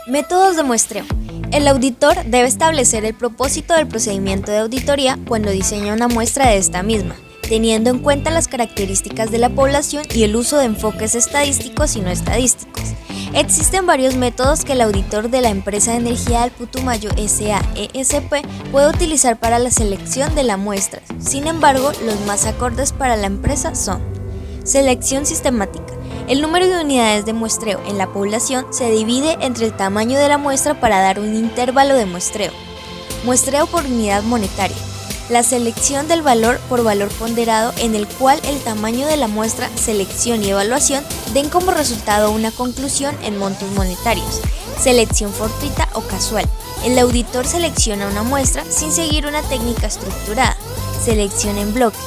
Métodos de muestreo. El auditor debe establecer el propósito del procedimiento de auditoría cuando diseña una muestra de esta misma, teniendo en cuenta las características de la población y el uso de enfoques estadísticos y no estadísticos. Existen varios métodos que el auditor de la empresa de energía del Putumayo S.A.E.S.P. puede utilizar para la selección de la muestra. Sin embargo, los más acordes para la empresa son: selección sistemática. El número de unidades de muestreo en la población se divide entre el tamaño de la muestra para dar un intervalo de muestreo. Muestreo por unidad monetaria. La selección del valor por valor ponderado en el cual el tamaño de la muestra, selección y evaluación den como resultado una conclusión en montos monetarios. Selección fortuita o casual. El auditor selecciona una muestra sin seguir una técnica estructurada. Selección en bloque.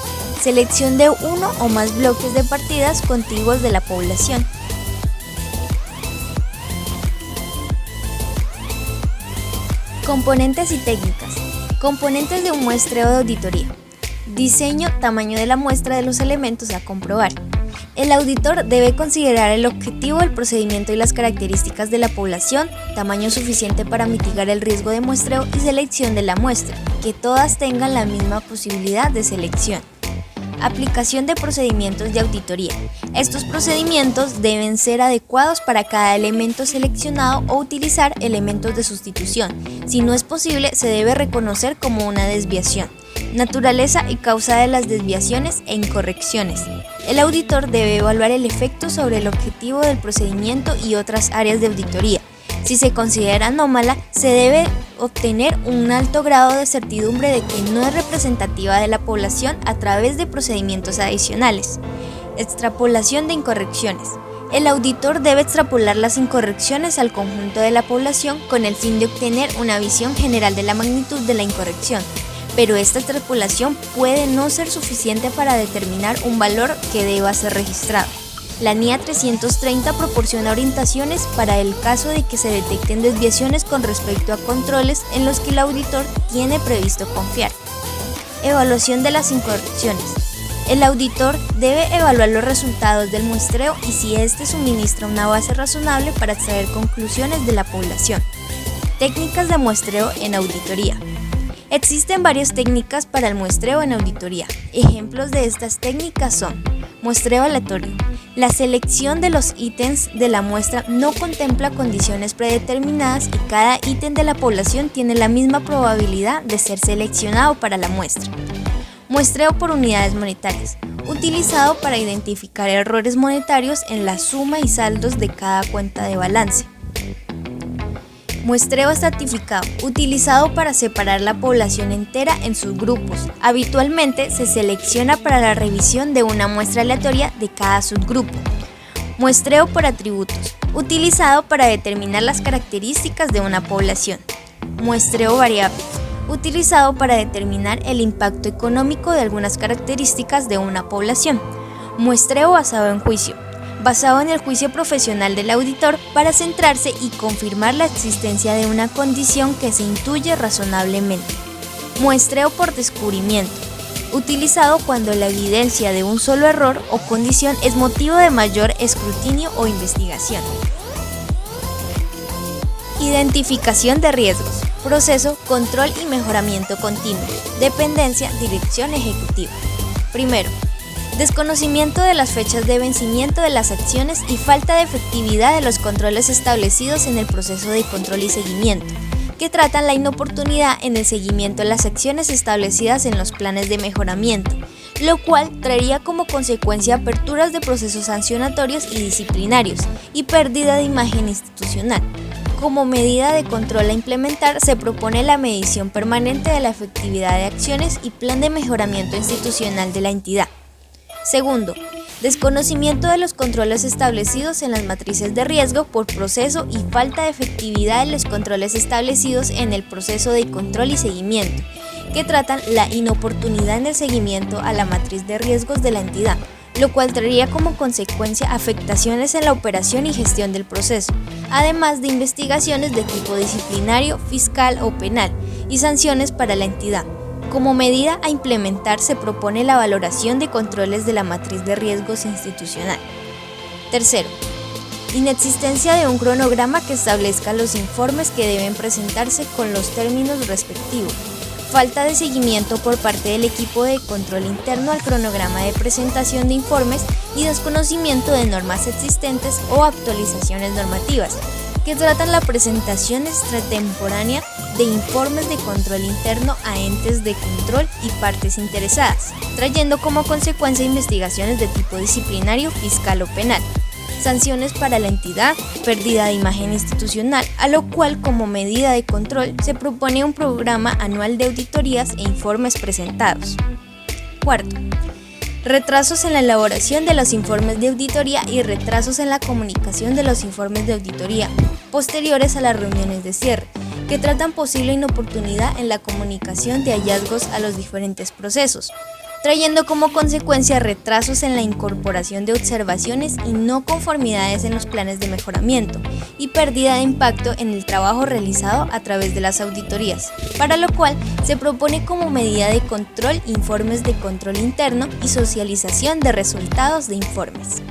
Selección de uno o más bloques de partidas contiguos de la población. Componentes y técnicas. Componentes de un muestreo de auditoría. Diseño, tamaño de la muestra de los elementos a comprobar. El auditor debe considerar el objetivo del procedimiento y las características de la población, tamaño suficiente para mitigar el riesgo de muestreo y selección de la muestra, que todas tengan la misma posibilidad de selección. Aplicación de procedimientos de auditoría. Estos procedimientos deben ser adecuados para cada elemento seleccionado o utilizar elementos de sustitución. Si no es posible, se debe reconocer como una desviación. Naturaleza y causa de las desviaciones e incorrecciones. El auditor debe evaluar el efecto sobre el objetivo del procedimiento y otras áreas de auditoría. Si se considera anómala, se debe obtener un alto grado de certidumbre de que no es representativa de la población a través de procedimientos adicionales. Extrapolación de incorrecciones. El auditor debe extrapolar las incorrecciones al conjunto de la población con el fin de obtener una visión general de la magnitud de la incorrección, pero esta extrapolación puede no ser suficiente para determinar un valor que deba ser registrado. La NIA 330 proporciona orientaciones para el caso de que se detecten desviaciones con respecto a controles en los que el auditor tiene previsto confiar. Evaluación de las incorrecciones. El auditor debe evaluar los resultados del muestreo y si éste suministra una base razonable para extraer conclusiones de la población. Técnicas de muestreo en auditoría. Existen varias técnicas para el muestreo en auditoría. Ejemplos de estas técnicas son: muestreo aleatorio. La selección de los ítems de la muestra no contempla condiciones predeterminadas y cada ítem de la población tiene la misma probabilidad de ser seleccionado para la muestra. Muestreo por unidades monetarias, utilizado para identificar errores monetarios en la suma y saldos de cada cuenta de balance. Muestreo estratificado, utilizado para separar la población entera en sus grupos. Habitualmente se selecciona para la revisión de una muestra aleatoria de cada subgrupo. Muestreo por atributos, utilizado para determinar las características de una población. Muestreo variable, utilizado para determinar el impacto económico de algunas características de una población. Muestreo basado en juicio, basado en el juicio profesional del auditor para centrarse y confirmar la existencia de una condición que se intuye razonablemente. Muestreo por descubrimiento, utilizado cuando la evidencia de un solo error o condición es motivo de mayor escrutinio o investigación. Identificación de riesgos, proceso, control y mejoramiento continuo, dependencia, dirección ejecutiva. Primero, desconocimiento de las fechas de vencimiento de las acciones y falta de efectividad de los controles establecidos en el proceso de control y seguimiento, que tratan la inoportunidad en el seguimiento de las acciones establecidas en los planes de mejoramiento, lo cual traería como consecuencia aperturas de procesos sancionatorios y disciplinarios y pérdida de imagen institucional. Como medida de control a implementar, se propone la medición permanente de la efectividad de acciones y plan de mejoramiento institucional de la entidad. Segundo, desconocimiento de los controles establecidos en las matrices de riesgo por proceso y falta de efectividad de los controles establecidos en el proceso de control y seguimiento, que tratan la inoportunidad en el seguimiento a la matriz de riesgos de la entidad, lo cual traería como consecuencia afectaciones en la operación y gestión del proceso, además de investigaciones de tipo disciplinario, fiscal o penal, y sanciones para la entidad. Como medida a implementar se propone la valoración de controles de la matriz de riesgos institucional. Tercero, Inexistencia de un cronograma que establezca los informes que deben presentarse con los términos respectivos. Falta de seguimiento por parte del equipo de control interno al cronograma de presentación de informes y desconocimiento de normas existentes o actualizaciones normativas que tratan la presentación extratemporánea de informes de control interno a entes de control y partes interesadas, trayendo como consecuencia investigaciones de tipo disciplinario, fiscal o penal. Sanciones para la entidad, pérdida de imagen institucional, a lo cual como medida de control se propone un programa anual de auditorías e informes presentados. Cuarto, retrasos en la elaboración de los informes de auditoría y retrasos en la comunicación de los informes de auditoría posteriores a las reuniones de cierre, que tratan posible inoportunidad en la comunicación de hallazgos a los diferentes procesos, trayendo como consecuencia retrasos en la incorporación de observaciones y no conformidades en los planes de mejoramiento y pérdida de impacto en el trabajo realizado a través de las auditorías, para lo cual se propone como medida de control informes de control interno y socialización de resultados de informes.